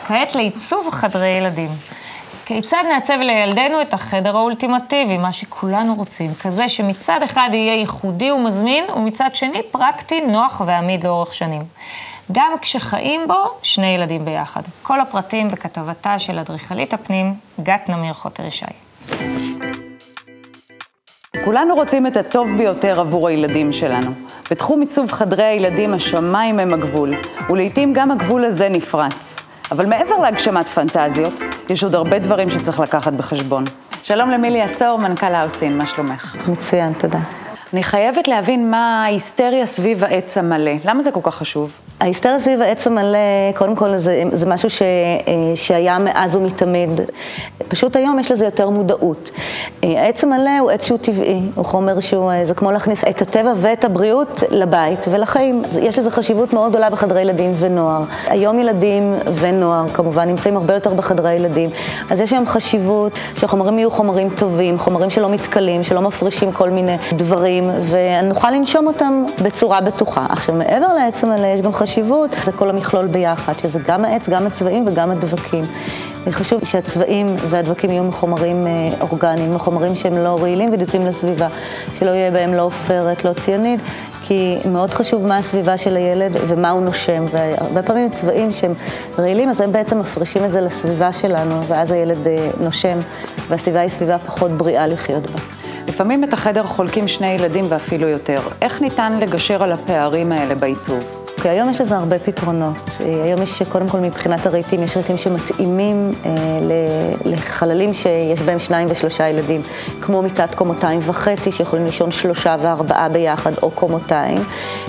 כעת לעיצוב חדרי ילדים. כיצד נעצב לילדינו את החדר האולטימטיבי, מה שכולנו רוצים, כזה שמצד אחד יהיה ייחודי ומזמין, ומצד שני פרקטי, נוח ועמיד לאורך שנים. גם כשחיים בו שני ילדים ביחד. כל הפרטים בכתבתה של אדריכלית הפנים, גת נמיר חוטר ישי. כולנו רוצים את הטוב ביותר עבור הילדים שלנו. בתחום עיצוב חדרי הילדים השמיים הם הגבול, ולעיתים גם הגבול הזה נפרץ. אבל מעבר להגשמת פנטזיות, יש עוד הרבה דברים שצריך לקחת בחשבון. שלום למילי עשור, מנכ"ל האוסין, מה שלומך? מצוין, תודה. אני חייבת להבין מה ההיסטריה סביב העץ המלא. למה זה כל כך חשוב? ההיסטריה סביב העץ המלא, קודם כל זה משהו שהיה מאז ומתמיד. פשוט היום יש לזה יותר מודעות. העץ המלא הוא עץ שהוא טבעי, הוא חומר זה כמו להכניס את הטבע ואת הבריאות לבית ולחיים. יש לזה חשיבות מאוד גדולה בחדרי ילדים ונוער. היום ילדים ונוער כמובן נמצאים הרבה יותר בחדרי ילדים, אז יש להם חשיבות שהחומרים יהיו חומרים טובים, חומרים שלא מתקלים, שלא מפרישים כל מיני דברים, ונוכל לנשום אותם בצורה בטוחה. עכשיו, מעבר לעץ המלא יש גם חשיבות, זה כל המכלול ביחד, שזה גם העץ, גם הצבעים וגם הדבקים. חשוב שהצבעים והדבקים יהיו מחומרים אורגניים, מחומרים שהם לא רעילים ודוקים לסביבה, שלא יהיה בהם לא עופרת, לא ציאניד, כי מאוד חשוב מה הסביבה של הילד ומה הוא נושם, והרבה פעמים צבעים שהם רעילים, אז הם בעצם מפרישים את זה לסביבה שלנו, ואז הילד נושם, והסביבה היא סביבה פחות בריאה לחיות בה. לפעמים את החדר חולקים שני ילדים ואפילו יותר. איך ניתן לגשר על הפערים האלה בעיצוב? היום יש לזה הרבה פתרונות. היום יש, קודם כל מבחינת הרהיטים, יש רהיטים שמתאימים לחללים שיש בהם 2 ו3 ילדים, כמו מיטת קומותיים וחצי, שיכולים לישון 3 ו4 ביחד, או קומותיים.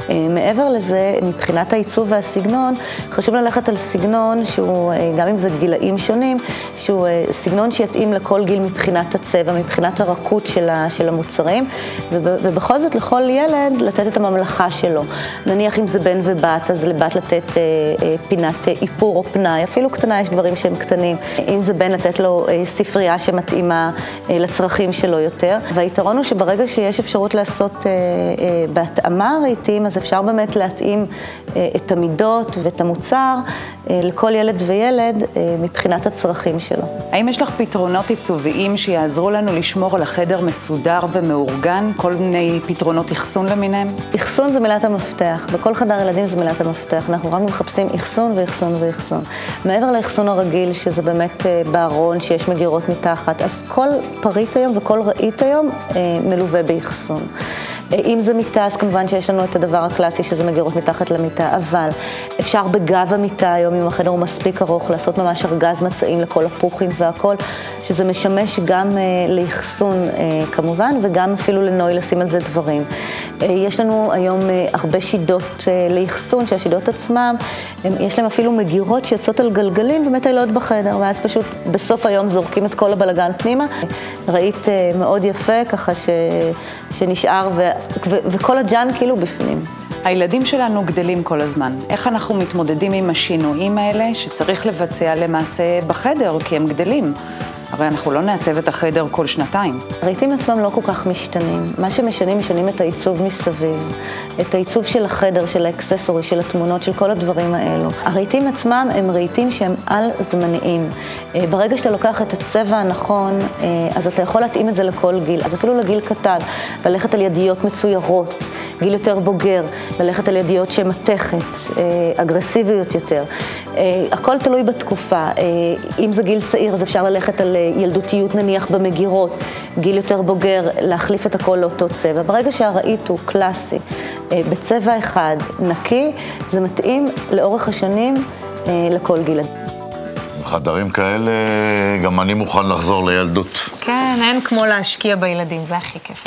מעבר לזה, מבחינת העיצוב והסגנון, חשוב ללכת על סגנון שהוא, גם אם זה גילאים שונים, שהוא סגנון שיתאים לכל גיל מבחינת הצבע, מבחינת הרכות של המוצרים, ובכל זאת לכל ילד לתת את הממלכה שלו. נניח אם זה בן ובת, אז לבת לתת פינת איפור או פנאי, אפילו קטנה, יש דברים שהם קטנים. אם זה בן, לתת לו ספרייה שמתאימה לצרכים שלו יותר. והיתרון הוא שברגע שיש אפשרות לעשות בהתאמה רהיטים, אז אפשר באמת להתאים את המידות ואת המוצר לכל ילד וילד מבחינת הצרכים שלו. האם יש לך פתרונות עיצוביים שיעזרו לנו לשמור על החדר מסודר ומאורגן? כל מיני פתרונות אחסון למיניהם? אחסון זה מילת המפתח. בכל חדר ילדים זה מילת המפתח. אנחנו רק מחפשים אחסון ואחסון ואחסון. מעבר לאחסון הרגיל, שזה באמת בארון, שיש מגירות מתחת, אז כל פריט היום וכל רהיט היום מלווה באחסון. אם זה מיטה, אז כמובן שיש לנו את הדבר הקלאסי שזה מגירות מתחת למיטה, אבל אפשר בגב המיטה היום, אם החדר הוא מספיק ארוך, לעשות ממש ארגז מצעים לכל הפוכים והכל, שזה משמש גם לאחסון כמובן, וגם אפילו לנוי לשים על זה דברים. יש לנו היום הרבה שידות לאחסון, שהשידות עצמם, יש להם אפילו מגירות שיוצאות על גלגלים ומטיילות בחדר, ואז פשוט בסוף היום זורקים את כל הבלגן פנימה. ראית מאוד יפה, ככה שנשאר, וכל הג'אן כאילו בפנים. הילדים שלנו גדלים כל הזמן. איך אנחנו מתמודדים עם השינויים האלה שצריך לבצע למעשה בחדר, כי הם גדלים? הרי אנחנו לא נעצב את החדר כל שנתיים. הרהיטים עצמם לא כל כך משתנים. מה משנים את העיצוב מסביב, את העיצוב של החדר, של האקססורי, של התמונות, של כל הדברים האלו. הרהיטים עצמם הם רהיטים שהם על זמניים. ברגע שאתה לוקח את הצבע הנכון, אז אתה יכול להתאים את זה לכל גיל. אז אפילו לגיל קטן, ללכת על ידיות מצוירות, גיל יותר בוגר, ללכת על ידיות שהן מתכת, אגרסיביות יותר. הכל תלוי בתקופה. אם זה גיל צעיר, אז אפשר ללכת על ילדותיות נניח במגירות, גיל יותר בוגר, להחליף את הכל לאותו צבע. ברגע שהרהיט הוא קלאסי, בצבע אחד, נקי, זה מתאים לאורך השנים לכל גיל. בחדרים כאלה גם אני מוכן לחזור לילדות. כן, אין כמו להשקיע בילדים, זה הכי כיף.